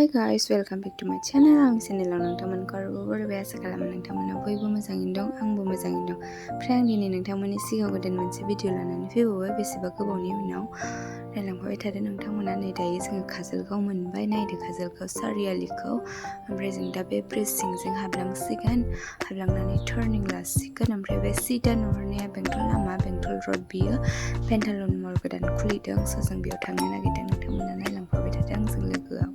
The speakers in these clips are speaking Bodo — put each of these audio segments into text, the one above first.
Hi guys, welcome back to my channel. Ang channel nोंथांमोनखौ बयबो आसा खालामो नोंथांमोना बयबो मोजाङैनो दं आंबो मोजाङैनो दं। ओमफ्राय आं दिनै नोंथांमोननि सिगाङाव गोदान मोनसे भिडिअ लानानै फैबावबाय बेसेबा गोबावनि उनाव नायलांबाय थादों नोंथांमोना नै दायो जोङो काजलगाव मोनबाय नायदो काजलगाव सारियालिखौ ओमफ्राय जों दा बे ब्रिज सिंजों हाबलांनानै टार्निं लासिगोन ओमफ्राय बे सिदा नुहुरनाया बेंटल लामा बेंटल रड बियो पेन्टालुन मल गोदान खुलिदों स' जों बेयाव थांनो नागिरदों नोंथांमोना नायलांफाबाय थादों आंजों लोगोआव।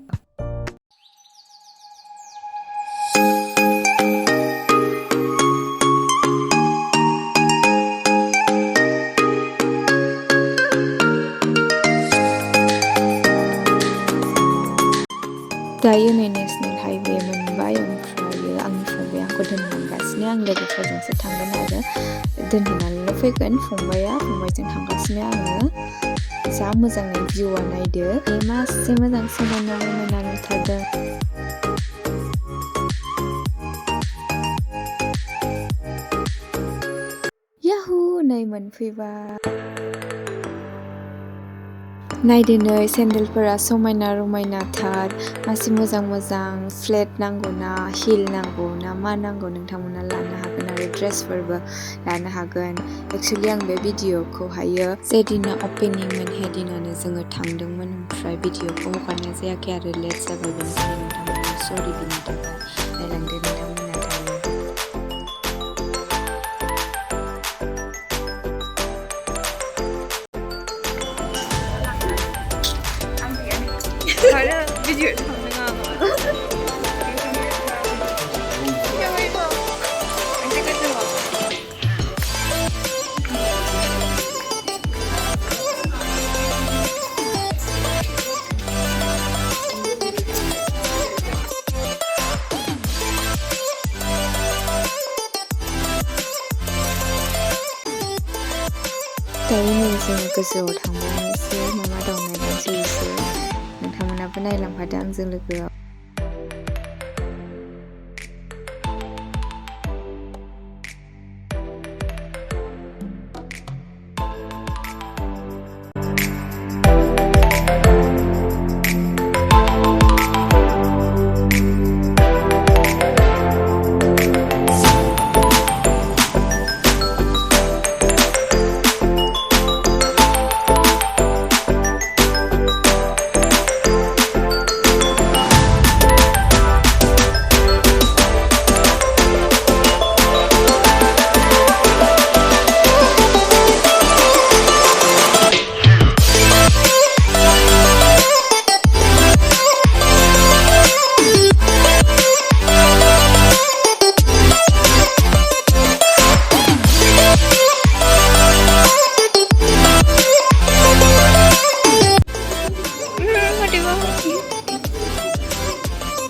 दायो नै नेसनेल हाइवे मोनबाय ओमफ्रायो आंनि फंबाया आंखौ दोनलांगासिनो आं लोगोफोरजोंसो थांगोन आरो दोनहैनानैल' फैगोन फंबायजों थांगासिनो आङो जा मोजाङै भिउआ नायदो मासे मोजां समायना रमायना नुथारदों। याहु नै मोनफैबाय नायदो नै सेन्देलफोरा समायना रमायनाथार मासे मोजां फ्लेट नांगौ ना हिल नांगौ ना मा नांगौ नोंथांमोना लानो हागोन आरो ड्रेसफोरबो लानो हागोन। एक्चुअलि आं बे भिडिअखौहायो जेदिना अपेनिंमोन हेदिनानो जोङो थांदोंमोन ओमफ्राय भिडिअखौ हगारनाय जायाखै आरो लेट जाबाय बेनिखायनो नोंथांमोना सरि बिनि थाखाय नायलांदो नोंथांमोना 다른 비디오에 담는 거 दायो नै जोङो गोजौआव थांबावनोसै मा मा दं नायलांसै एसे नोंथांमोनाबो नायलांफादो आंजों लोगोआव।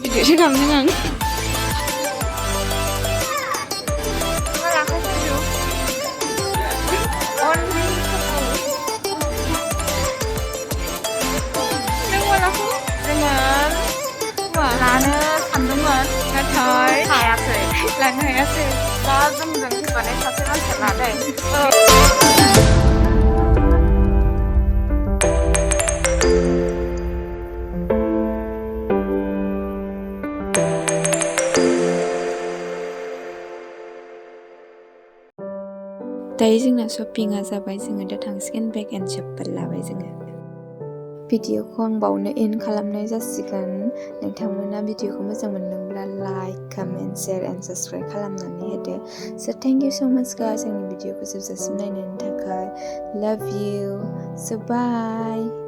비디오에 담는 거 나는 감동은 잘 라는 나 좀좀 그거네 자세만 잘나네 दायो जोंना शपिंआ जाबाय जोङो दा थांसिगोन बेग एन्ड चप्पल लाबाय जोङो। भिडिअखौ आं बावनो एन्ड खालामनाय जासिगोन नोंथांमोना भिडिअखौ मोजां मोनदोंब्ला like comment share and subscribe खालामनानै होदो स' थेंक इउ स' माच गाइस आंनि भिडिअखौ जोबजासिम नायनायनि थाखाय लाभ इउ स' बाय।